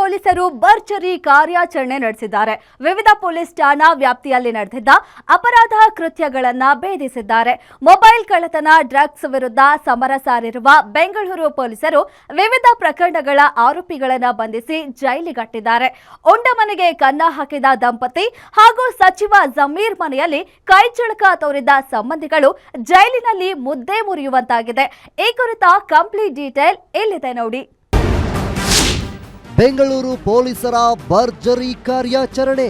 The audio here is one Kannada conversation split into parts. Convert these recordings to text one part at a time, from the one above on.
ಪೊಲೀಸರು ಭರ್ಜರಿ ಕಾರ್ಯಾಚರಣೆ ನಡೆಸಿದ್ದಾರೆ. ವಿವಿಧ ಪೊಲೀಸ್ ಠಾಣಾ ವ್ಯಾಪ್ತಿಯಲ್ಲಿ ನಡೆದಿದ್ದ ಅಪರಾಧ ಕೃತ್ಯಗಳನ್ನು ಭೇದಿಸಿದ್ದಾರೆ. ಮೊಬೈಲ್ ಕಳ್ಳತನ, ಡ್ರಗ್ಸ್ ವಿರುದ್ಧ ಸಮರ ಸಾರಿರುವ ಬೆಂಗಳೂರು ಪೊಲೀಸರು ವಿವಿಧ ಪ್ರಕರಣಗಳ ಆರೋಪಿಗಳನ್ನು ಬಂಧಿಸಿ ಜೈಲಿಗಟ್ಟಿದ್ದಾರೆ. ಉಂಡ ಮನೆಗೆ ಕನ್ನ ಹಾಕಿದ ದಂಪತಿ ಹಾಗೂ ಸಚಿವ ಜಮೀರ್ ಮನೆಯಲ್ಲಿ ಕೈಚಳಕ ತೋರಿದ ಸಂಬಂಧಿಗಳು ಜೈಲಿನಲ್ಲಿ ಮುದ್ದೆ ಮುರಿಯುವಂತಾಗಿದೆ. ಈ ಕುರಿತ ಕಂಪ್ಲೀಟ್ ಡೀಟೇಲ್ ಇಲ್ಲಿದೆ ನೋಡಿ. ಬೆಂಗಳೂರು ಪೊಲೀಸರ ಭರ್ಜರಿ ಕಾರ್ಯಾಚರಣೆ.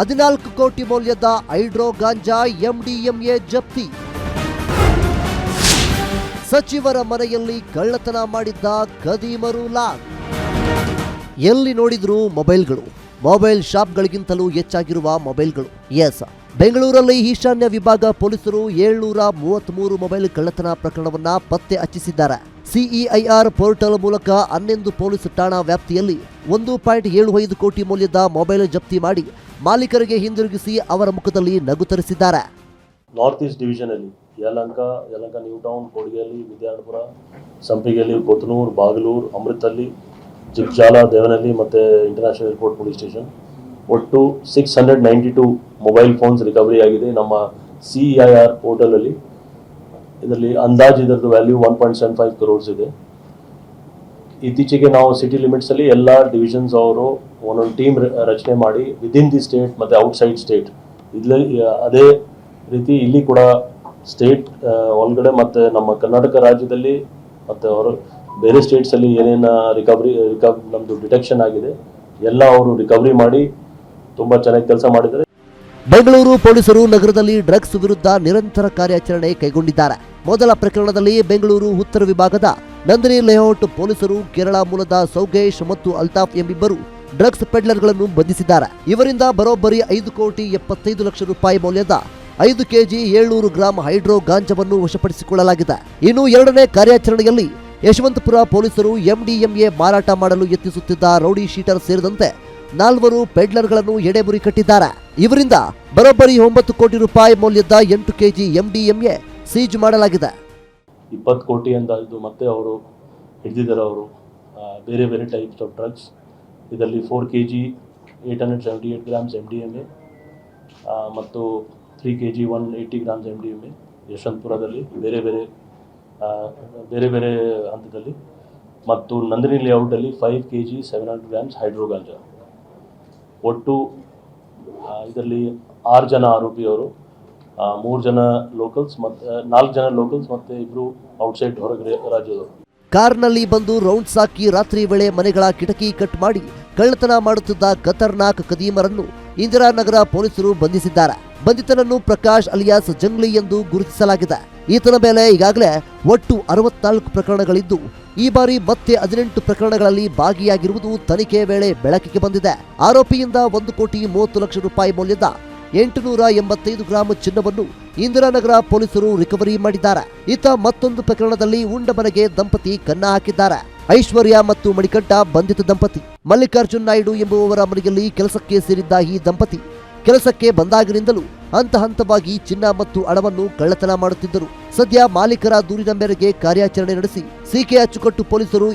14 ಕೋಟಿ ಮೌಲ್ಯದ ಹೈಡ್ರೋ ಗಾಂಜಾ ಎಂಡಿಎಂಎ ಜಪ್ತಿ. ಸಚಿವರ ಮನೆಯಲ್ಲಿ ಕಳ್ಳತನ ಮಾಡಿದ್ದ ಖದೀಮರು ಲಾಕ್. ಎಲ್ಲಿ ನೋಡಿದ್ರು ಮೊಬೈಲ್ ಶಾಪ್ಗಳಿಗಿಂತಲೂ ಹೆಚ್ಚಾಗಿರುವ ಮೊಬೈಲ್ಗಳು. ಎಸ್, ಬೆಂಗಳೂರಲ್ಲಿ ಈಶಾನ್ಯ ವಿಭಾಗ ಪೊಲೀಸರು 733 ಮೊಬೈಲ್ ಕಳ್ಳತನ ಪ್ರಕರಣವನ್ನ ಪತ್ತೆ ಹಚ್ಚಿಸಿದ್ದಾರೆ. ಸಿಇಐಆರ್ ಪೋರ್ಟಲ್ ಮೂಲಕ 11 ಪೊಲೀಸ್ ಠಾಣಾ ವ್ಯಾಪ್ತಿಯಲ್ಲಿ 1.75 ಕೋಟಿ ಮೌಲ್ಯದ ಮೊಬೈಲ್ ಜಪ್ತಿ ಮಾಡಿ ಮಾಲೀಕರಿಗೆ ಹಿಂದಿರುಗಿಸಿ ಅವರ ಮುಖದಲ್ಲಿ ನಗು ತರಿಸಿದ್ದಾರೆ. ನಾರ್ತ್ ಈಸ್ಟ್ ಡಿವಿಷನ್ ಅಲ್ಲಿ ಯಲಹಂಕ, ನ್ಯೂ ಟೌನ್, ಕೊಡಿಗೆಹಳ್ಳಿ, ವಿದ್ಯಾರ್ಥಿಪುರ, ಸಂಪಿಗೆಹಳ್ಳಿ, ಕೊತ್ತನೂರು, ಬಾಗಲೂರು, ಅಮೃತಹಳ್ಳಿ, ಜಿಗ್ಜಾಲ, ದೇವನಹಳ್ಳಿ ಮತ್ತು ಇಂಟರ್ನ್ಯಾಷನಲ್ ಏರ್ಪೋರ್ಟ್ ಪೊಲೀಸ್ ಸ್ಟೇಷನ್ ಒಟ್ಟು 692 ಮೊಬೈಲ್ ಫೋನ್ಸ್ ರಿಕವರಿ ಆಗಿದೆ ನಮ್ಮ ಸಿಇಐಆರ್ ಪೋರ್ಟಲಲ್ಲಿ. ಇದರಲ್ಲಿ ಅಂದಾಜು ಇದರದ್ದು ವ್ಯಾಲ್ಯೂ 1.75 crores ಇದೆ. ಇತ್ತೀಚೆಗೆ ನಾವು ಸಿಟಿ ಲಿಮಿಟ್ಸಲ್ಲಿ ಎಲ್ಲ ಡಿವಿಷನ್ಸ್ ಅವರು ಒಂದೊಂದು ಟೀಮ್ ರಚನೆ ಮಾಡಿ ವಿದಿನ್ ದಿ ಸ್ಟೇಟ್ ಮತ್ತು ಔಟ್ಸೈಡ್ ಸ್ಟೇಟ್ ಇಲ್ಲಿ ಅದೇ ರೀತಿ ಇಲ್ಲಿ ಕೂಡ ಸ್ಟೇಟ್ ಒಳಗಡೆ ಮತ್ತು ನಮ್ಮ ಕರ್ನಾಟಕ ರಾಜ್ಯದಲ್ಲಿ ಮತ್ತು ಅವರು ಬೇರೆ ಸ್ಟೇಟ್ಸಲ್ಲಿ ಏನೇನು ನಮ್ಮದು ಡಿಟೆಕ್ಷನ್ ಆಗಿದೆ ಎಲ್ಲ ಅವರು ರಿಕವರಿ ಮಾಡಿ ತುಂಬ ಚೆನ್ನಾಗಿ ಕೆಲಸ ಮಾಡಿದ್ದಾರೆ. ಬೆಂಗಳೂರು ಪೊಲೀಸರು ನಗರದಲ್ಲಿ ಡ್ರಗ್ಸ್ ವಿರುದ್ಧ ನಿರಂತರ ಕಾರ್ಯಾಚರಣೆ ಕೈಗೊಂಡಿದ್ದಾರೆ. ಮೊದಲ ಪ್ರಕರಣದಲ್ಲಿ ಬೆಂಗಳೂರು ಉತ್ತರ ವಿಭಾಗದ ನಂದಿನಿ ಲೇಔಟ್ ಪೊಲೀಸರು ಕೇರಳ ಮೂಲದ ಸೌಗೇಶ್ ಮತ್ತು ಅಲ್ತಾಫ್ ಎಂಬಿಬ್ಬರು ಡ್ರಗ್ಸ್ ಪೆಡ್ಲರ್ಗಳನ್ನು ಬಂಧಿಸಿದ್ದಾರೆ. ಇವರಿಂದ ಬರೋಬ್ಬರಿ 5,75,00,000 ರೂಪಾಯಿ ಮೌಲ್ಯದ 5 ಕೆಜಿ 700 ಗ್ರಾಂ ಹೈಡ್ರೋ ಗಾಂಜಾವನ್ನು ವಶಪಡಿಸಿಕೊಳ್ಳಲಾಗಿದೆ. ಇನ್ನು ಎರಡನೇ ಕಾರ್ಯಾಚರಣೆಯಲ್ಲಿ ಯಶವಂತಪುರ ಪೊಲೀಸರು ಎಂಡಿಎಂಎ ಮಾರಾಟ ಮಾಡಲು ಯತ್ನಿಸುತ್ತಿದ್ದ ರೌಡಿ ಶೀಟರ್ ಸೇರಿದಂತೆ 4 ಪೆಡ್ಲರ್ಗಳನ್ನು ಎಡೆಮುರಿ ಕಟ್ಟಿದ್ದಾರೆ. ಇವರಿಂದ ಬರೋಬ್ಬರಿ 9 ಕೋಟಿ ರೂಪಾಯಿ ಮೌಲ್ಯದ 8 ಕೆಜಿ ಎಂಡಿಎಂಎ ಸೀಜ್ ಮಾಡಲಾಗಿದೆ. 20 ಕೋಟಿ ಅಂದಾಜು ಮತ್ತೆ ಅವರು ಹಿಡಿದಿದ್ದಾರೆ. ಅವರು ಬೇರೆ ಬೇರೆ ಟೈಪ್ಸ್ ಆಫ್ ಡ್ರಗ್ಸ್, ಇದರಲ್ಲಿ 4 ಕೆಜಿ 878 ಗ್ರಾಮ್ಸ್ ಎಂಡಿಎಂಎ ಮತ್ತು 3 ಕೆಜಿ 180 ಗ್ರಾಮ್ಸ್ ಎಂಡಿಎಂಎ ಯಶವಂತಪುರದಲ್ಲಿ ಬೇರೆ ಬೇರೆ ಹಂತದಲ್ಲಿ, ಮತ್ತು ನಂದಿನಿ ಲೇಔಟಲ್ಲಿ 5 ಕೆಜಿ 700 ಗ್ರಾಮ್ಸ್ ಹೈಡ್ರೋ ಗಾಂಜಾ. ಒಟ್ಟು ಇದರಲ್ಲಿ 6 ಜನ ಆರೋಪಿಯವರು, 3 ಜನ ಲೋಕಲ್ಸ್ ಮತ್ತು 4 ಜನ ಲೋಕಲ್ಸ್ ಮತ್ತು 2 ಔಟ್ಸೈಡ್ ಹೊರಗಡೆ ರಾಜ್ಯದವರು. ಕಾರ್ನಲ್ಲಿ ಬಂದು ರೌಂಡ್ಸ್ ಹಾಕಿ ರಾತ್ರಿ ವೇಳೆ ಮನೆಗಳ ಕಿಟಕಿ ಕಟ್ ಮಾಡಿ ಕಳ್ಳತನ ಮಾಡುತ್ತಿದ್ದ ಖತರ್ನಾಕ್ ಖದೀಮರನ್ನು ಇಂದಿರಾನಗರ ಪೊಲೀಸರು ಬಂಧಿಸಿದ್ದಾರೆ. ಬಂಧಿತನನ್ನು ಪ್ರಕಾಶ್ ಅಲಿಯಾಸ್ ಜಂಗ್ಲಿ ಎಂದು ಗುರುತಿಸಲಾಗಿದೆ. ಈತನ ಮೇಲೆ ಈಗಾಗಲೇ ಒಟ್ಟು 64 ಪ್ರಕರಣಗಳಿದ್ದು ಈ ಬಾರಿ ಮತ್ತೆ 18 ಪ್ರಕರಣಗಳಲ್ಲಿ ಭಾಗಿಯಾಗಿರುವುದು ತನಿಖೆ ವೇಳೆ ಬೆಳಕಿಗೆ ಬಂದಿದೆ. ಆರೋಪಿಯಿಂದ 1,30,00,000 ರೂಪಾಯಿ ಮೌಲ್ಯದ 885 ಗ್ರಾಂ ಚಿನ್ನವನ್ನು ಇಂದಿರಾನಗರ ಪೊಲೀಸರು ರಿಕವರಿ ಮಾಡಿದ್ದಾರೆ. ಈತ ಮತ್ತೊಂದು ಪ್ರಕರಣದಲ್ಲಿ ಉಂಡ ಮನೆಗೆ ದಂಪತಿ ಕನ್ನ ಹಾಕಿದ್ದಾರೆ. ಐಶ್ವರ್ಯ ಮತ್ತು ಮಣಿಕಂಠ ಬಂಧಿತ ದಂಪತಿ. ಮಲ್ಲಿಕಾರ್ಜುನ್ ನಾಯ್ಡು ಎಂಬುವವರ ಮನೆಯಲ್ಲಿ ಕೆಲಸಕ್ಕೆ ಸೇರಿದ್ದ ಈ ದಂಪತಿ ಕೆಲಸಕ್ಕೆ ಬಂದಾಗಿನಿಂದಲೂ ಹಂತವಾಗಿ ಚಿನ್ನ ಮತ್ತು ಹಣವನ್ನು ಕಳ್ಳತನ ಮಾಡುತ್ತಿದ್ದರು. ಸದ್ಯ ಮಾಲೀಕರ ದೂರಿನ ಮೇರೆಗೆ ಕಾರ್ಯಾಚರಣೆ ನಡೆಸಿ ಸಿಕೆ ಅಚ್ಚುಕಟ್ಟು ಪೊಲೀಸರು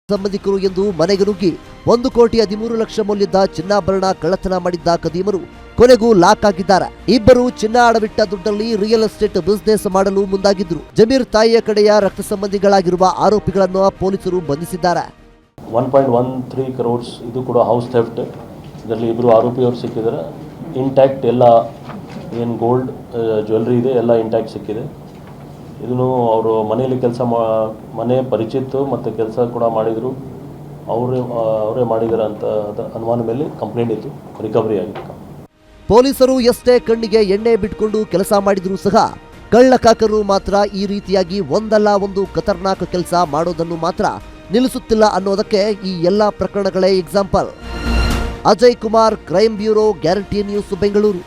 ಸಂಬಂಧಿಕರು ಎಂದು ಮನೆಗೆ ನುಗ್ಗಿ 1,13,00,000 ಮೌಲ್ಯದ ಚಿನ್ನಾಭರಣ ಕಳ್ಳತನ ಮಾಡಿದ್ದ ಖದೀಮರು ಕೊನೆಗೂ ಲಾಕ್ ಆಗಿದ್ದಾರೆ. ಇಬ್ಬರು ಚಿನ್ನ ಅಡವಿಟ್ಟ ದುಡ್ಡಲ್ಲಿ ರಿಯಲ್ ಎಸ್ಟೇಟ್ ಬಿಸಿನೆಸ್ ಮಾಡಲು ಮುಂದಾಗಿದ್ರು. ಜಮೀರ್ ತಾಯಿಯ ಕಡೆಯ ರಕ್ತ ಸಂಬಂಧಿಗಳಾಗಿರುವ ಆರೋಪಿಗಳನ್ನು ಪೊಲೀಸರು ಬಂಧಿಸಿದ್ದಾರೆ. 1.13 crores ಇದು ಕೂಡ ಹೌಸ್ ಥೆಫ್ಟ್. ಇದರಲ್ಲಿ 2 ಆರೋಪಿಯವರು ಸಿಕ್ಕಿದ್ದಾರೆ. ಇಂಟ್ಯಾಕ್ಟ್ ಎಲ್ಲ ಏನು ಗೋಲ್ಡ್ ಜ್ಯುವೆಲ್ರಿ ಇದೆ ಎಲ್ಲ ಇಂಟ್ಯಾಕ್ಟ್ ಸಿಕ್ಕಿದೆ. ಇದನ್ನು ಅವರು ಮನೆಯಲ್ಲಿ ಮನೆ ಪರಿಚಿತ್ತು ಮತ್ತು ಕೆಲಸ ಕೂಡ ಮಾಡಿದರು. ಅವರೇ ಮಾಡಿದ್ದಾರೆ ಅಂತ ಅನುಮಾನ ಮೇಲೆ ಕಂಪ್ಲೇಂಟ್ ಇತ್ತು, ರಿಕವರಿ ಆಗಿದೆ. ಪೊಲೀಸರು ಎಷ್ಟೇ ಕಣ್ಣಿಗೆ ಎಣ್ಣೆ ಬಿಟ್ಕೊಂಡು ಕೆಲಸ ಮಾಡಿದರೂ ಸಹ ಕಳ್ಳಕಾಕರು ಮಾತ್ರ ಈ ರೀತಿಯಾಗಿ ಒಂದಲ್ಲ ಒಂದು ಖತರ್ನಾಕ್ ಕೆಲಸ ಮಾಡೋದನ್ನು ಮಾತ್ರ ನಿಲ್ಲಿಸುತ್ತಿಲ್ಲ ಅನ್ನೋದಕ್ಕೆ ಈ ಎಲ್ಲ ಪ್ರಕರಣಗಳೇ example. Ajay Kumar, crime bureau, Guarantee News, Bengaluru.